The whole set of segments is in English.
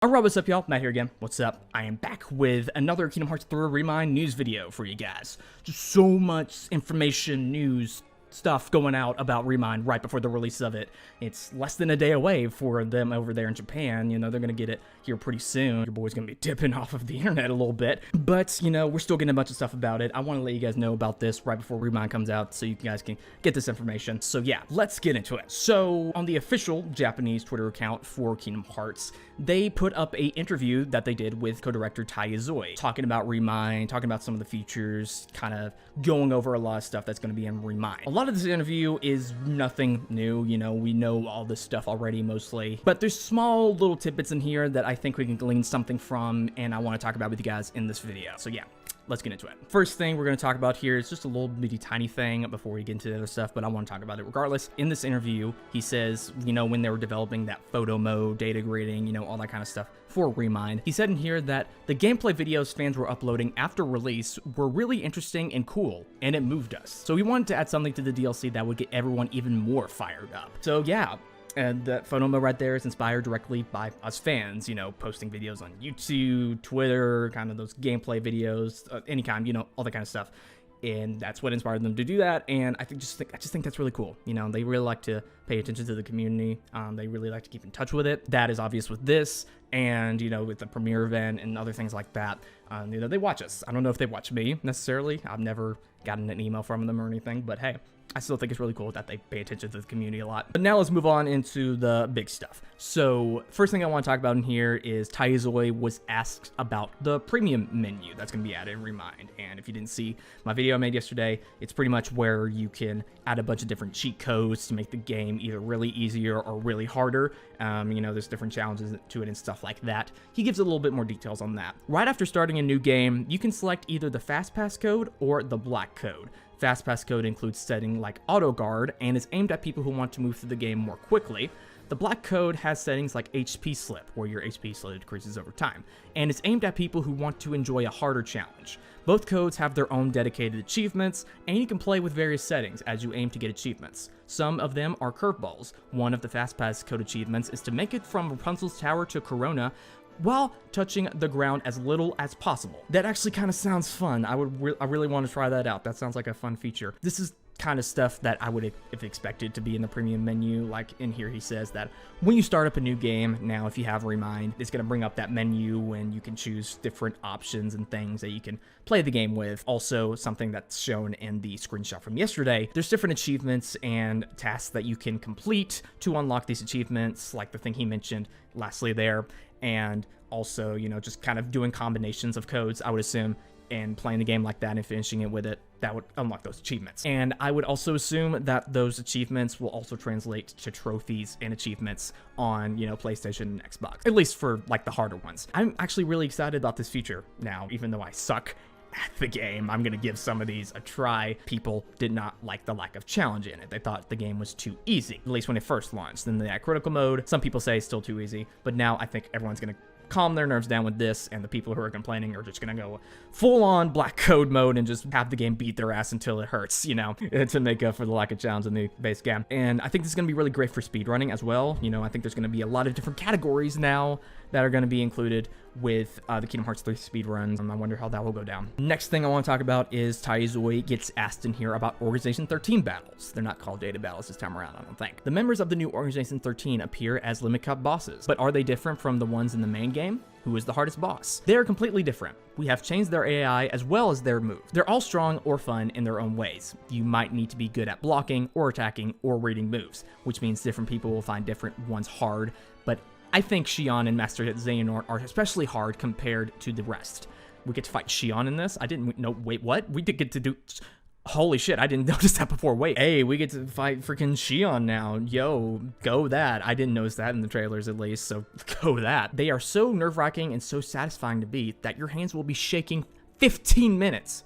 Alright, what's up y'all? Matt here again. What's up? I am back with another Kingdom Hearts 3 ReMind news video for you guys. Just so much information, news, stuff going out about ReMind right before the release of it. It's less than a day away for them over there in Japan. You know, they're gonna get it here pretty soon. Your boy's gonna be dipping off of the internet a little bit. But, you know, we're still getting a bunch of stuff about it. I want to let you guys know about this right before ReMind comes out so you guys can get this information. So yeah, let's get into it. So, on the official Japanese Twitter account for Kingdom Hearts, they put up a interview that they did with co-director Tetsuya, talking about ReMind, talking about some of the features, kind of going over a lot of stuff that's going to be in ReMind. A lot of this interview is nothing new, you know, we know all this stuff already mostly, but there's small little tidbits in here that I think we can glean something from, and I want to talk about with you guys in this video. So yeah, let's get into it. First thing we're going to talk about here is just a little bitty tiny thing before we get into the other stuff, but I want to talk about it regardless. In this interview, he says, you know, when they were developing that photo mode, data grading, you know, all that kind of stuff for ReMind, he said in here that the gameplay videos fans were uploading after release were really interesting and cool, and it moved us. So we wanted to add something to the DLC that would get everyone even more fired up. So yeah, and that photo mode right there is inspired directly by us fans, you know, posting videos on YouTube, Twitter, kind of those gameplay videos, any kind, you know, all that kind of stuff. And that's what inspired them to do that. And I just think that's really cool. You know, they really like to pay attention to the community. They really like to keep in touch with it. That is obvious with this, and you know, with the premiere event and other things like that. You know, they watch us. I don't know if they watch me necessarily. I've never gotten an email from them or anything, but hey, I still think it's really cool that they pay attention to the community a lot. But now let's move on into the big stuff. So first thing I want to talk about in here is Tetsuya was asked about the premium menu that's going to be added in ReMind. And if you didn't see my video I made yesterday, it's pretty much where you can add a bunch of different cheat codes to make the game either really easier or really harder. You know, there's different challenges to it and stuff like that. He gives a little bit more details on that. Right after starting a new game, you can select either the fast pass code or the black code. Fast pass code includes setting like auto guard and is aimed at people who want to move through the game more quickly. The black code has settings like HP slip, where your HP slowly decreases over time, and is aimed at people who want to enjoy a harder challenge. Both codes have their own dedicated achievements, and you can play with various settings as you aim to get achievements. Some of them are curveballs. One of the fast pass code achievements is to make it from Rapunzel's Tower to Corona while touching the ground as little as possible. That actually kind of sounds fun. I really want to try that out. That sounds like a fun feature. This is kind of stuff that I would have expected to be in the premium menu. Like in here, he says that when you start up a new game, now if you have ReMind, it's going to bring up that menu and you can choose different options and things that you can play the game with. Also, something that's shown in the screenshot from yesterday, there's different achievements and tasks that you can complete to unlock these achievements, like the thing he mentioned lastly there. And also, you know, just kind of doing combinations of codes, I would assume, and playing the game like that and finishing it with it, that would unlock those achievements. And I would also assume that those achievements will also translate to trophies and achievements on, you know, PlayStation and Xbox, at least for like the harder ones. I'm actually really excited about this feature now, even though I suck at the game. I'm gonna give some of these a try. People did not like the lack of challenge in it. They thought the game was too easy, at least when it first launched. Then that critical mode, some people say it's still too easy, but now I think everyone's gonna calm their nerves down with this, and the people who are complaining are just gonna go full-on black code mode and just have the game beat their ass until it hurts, you know, to make up for the lack of challenge in the base game. And I think this is gonna be really great for speedrunning as well. You know, I think there's gonna be a lot of different categories now that are gonna be included with the Kingdom Hearts 3 speedruns. I wonder how that will go down. Next thing I want to talk about is Tetsuya gets asked in here about Organization 13 battles. They're not called data battles this time around, I don't think. The members of the new Organization 13 appear as limit cup bosses, but are they different from the ones in the main game? Who is the hardest boss? They are completely different. We have changed their AI as well as their moves. They're all strong or fun in their own ways. You might need to be good at blocking or attacking or reading moves, which means different people will find different ones hard, but I think Xion and Master Xehanort are especially hard compared to the rest. We get to fight Xion in this? I didn't know. Wait, what? We did get to do... Holy shit, I didn't notice that before. Wait, hey, we get to fight freaking Xion now. Yo, go that. I didn't notice that in the trailers at least, so go that. They are so nerve-wracking and so satisfying to beat that your hands will be shaking 15 minutes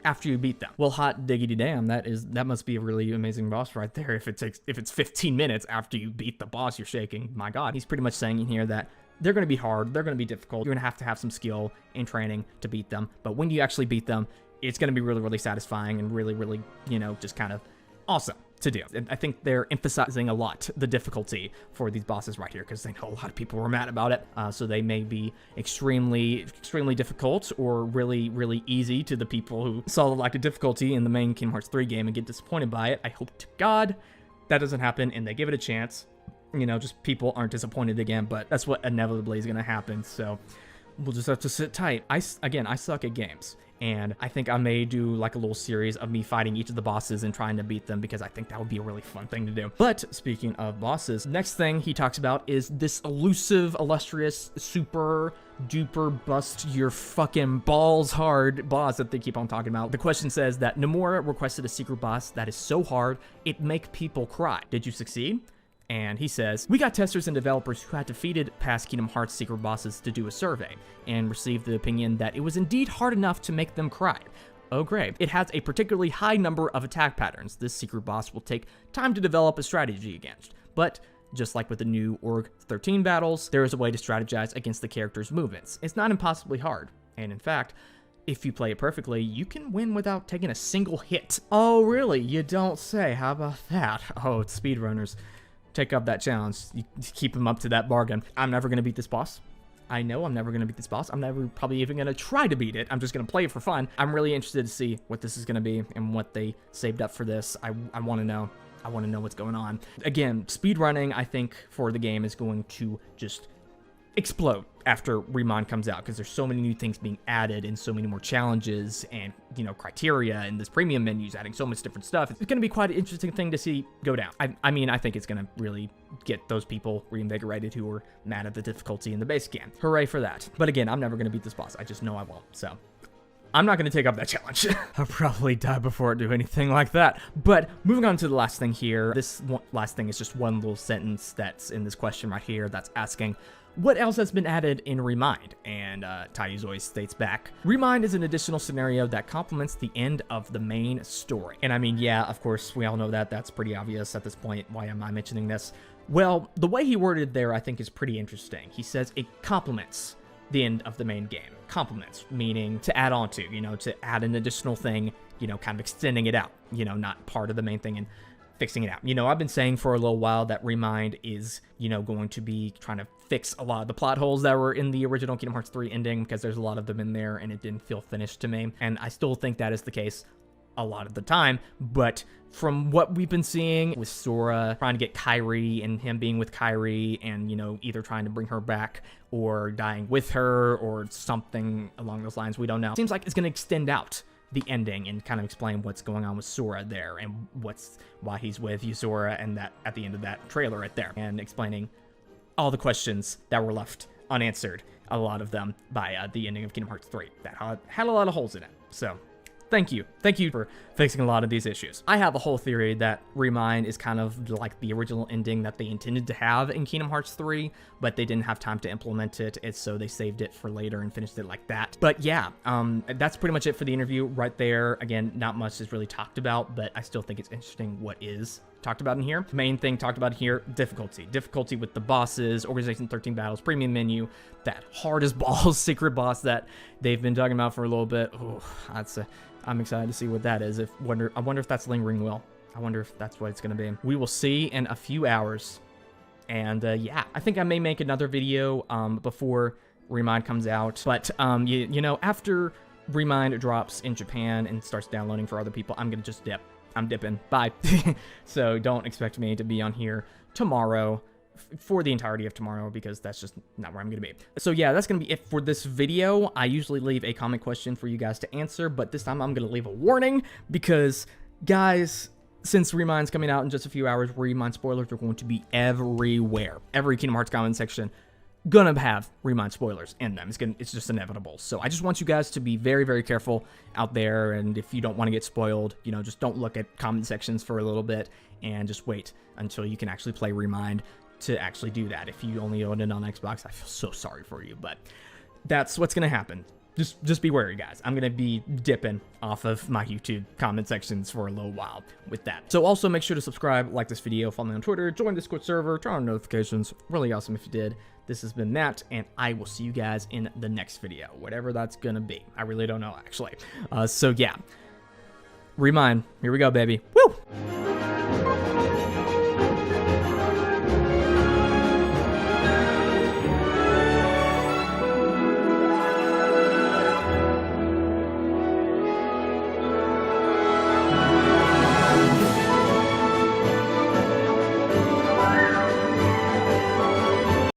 after you beat them. Well, hot diggity damn, that must be a really amazing boss right there. If it's 15 minutes after you beat the boss, you're shaking. My God, he's pretty much saying in here that they're going to be hard, they're going to be difficult. You're going to have some skill and training to beat them. But when you actually beat them, it's going to be really, really satisfying and really, really, you know, just kind of awesome. to do. And I think they're emphasizing a lot the difficulty for these bosses right here, because they know a lot of people were mad about it. So they may be extremely difficult, or really easy to the people who saw the lack of difficulty in the main Kingdom Hearts 3 game and get disappointed by it. I hope to God that doesn't happen and they give it a chance. You know, just people aren't disappointed again, but that's what inevitably is going to happen. So we'll just have to sit tight. I suck at games, and I think I may do like a little series of me fighting each of the bosses and trying to beat them, because I think that would be a really fun thing to do. But speaking of bosses, next thing he talks about is this elusive, illustrious, super duper bust your fucking balls hard boss that they keep on talking about. The question says that Nomura requested a secret boss that is so hard it make people cry. Did you succeed? And he says, we got testers and developers who had defeated past Kingdom Hearts secret bosses to do a survey, and received the opinion that it was indeed hard enough to make them cry. Oh great. It has a particularly high number of attack patterns this secret boss will take time to develop a strategy against. But just like with the new Org 13 battles, there is a way to strategize against the character's movements. It's not impossibly hard, and in fact, if you play it perfectly, you can win without taking a single hit. Oh really? You don't say. How about that? Oh, it's speedrunners. Take up that challenge. You keep them up to that bargain. I'm never going to beat this boss. I know I'm never going to beat this boss. I'm never probably even going to try to beat it. I'm just going to play it for fun. I'm really interested to see what this is going to be and what they saved up for this. I want to know. I want to know what's going on. Again, speedrunning, I think, for the game is going to just explode after ReMind comes out, because there's so many new things being added and so many more challenges and, you know, criteria, and this premium menu's adding so much different stuff. It's going to be quite an interesting thing to see go down. I mean, I think it's going to really get those people reinvigorated who were mad at the difficulty in the base game. Hooray for that. But again, I'm never going to beat this boss. I just know I won't. So I'm not going to take up that challenge. I'll probably die before I do anything like that. But moving on to the last thing here. This last thing is just one little sentence that's in this question right here that's asking, what else has been added in ReMind? And Taizuoi states back, ReMind is an additional scenario that complements the end of the main story. And I mean, yeah, of course, we all know that. That's pretty obvious at this point. Why am I mentioning this? Well, the way he worded there, I think, is pretty interesting. He says it complements the end of the main game. Complements, meaning to add on to, you know, to add an additional thing, you know, kind of extending it out, you know, not part of the main thing and fixing it out. You know, I've been saying for a little while that ReMind is, you know, going to be trying to fix a lot of the plot holes that were in the original Kingdom Hearts 3 ending, because there's a lot of them in there and it didn't feel finished to me. And I still think that is the case a lot of the time, but from what we've been seeing with Sora trying to get Kairi and him being with Kairi and, you know, either trying to bring her back or dying with her or something along those lines, we don't know. Seems like it's going to extend out the ending and kind of explain what's going on with Sora there and why he's with Yuzora and that at the end of that trailer right there, and explaining all the questions that were left unanswered, a lot of them by the ending of Kingdom Hearts 3 that had a lot of holes in it. So thank you for fixing a lot of these issues. I have a whole theory that ReMind is kind of like the original ending that they intended to have in Kingdom Hearts 3, but they didn't have time to implement it, and so they saved it for later and finished it like that. But yeah, that's pretty much it for the interview right there. Again, not much is really talked about, but I still think it's interesting what is talked about in here. Main thing talked about here, difficulty with the bosses, Organization 13 battles, premium menu, that hard as balls secret boss that they've been talking about for a little bit. Oh, I'm excited to see what that is. I wonder if that's lingering will. I wonder if that's what it's going to be. We will see in a few hours. And yeah, I think I may make another video before ReMind comes out. But you know, after ReMind drops in Japan and starts downloading for other people, I'm going to just dip. I'm dipping. Bye. So don't expect me to be on here tomorrow for the entirety of tomorrow, because that's just not where I'm going to be. So yeah, that's going to be it for this video. I usually leave a comment question for you guys to answer, but this time I'm going to leave a warning, because guys, since ReMind's coming out in just a few hours, ReMind spoilers are going to be everywhere. Every Kingdom Hearts comment section gonna have ReMind spoilers in them. It's just inevitable. So I just want you guys to be very, very careful out there, and if you don't want to get spoiled, you know, just don't look at comment sections for a little bit and just wait until you can actually play ReMind to actually do that. If you only own it on Xbox, I feel so sorry for you, but that's what's gonna happen. Just be wary, guys. I'm going to be dipping off of my YouTube comment sections for a little while with that. So also make sure to subscribe, like this video, follow me on Twitter, join Discord server, turn on notifications. Really awesome if you did. This has been Matt, and I will see you guys in the next video, whatever that's going to be. I really don't know, actually. So yeah, ReMind. Here we go, baby. Woo!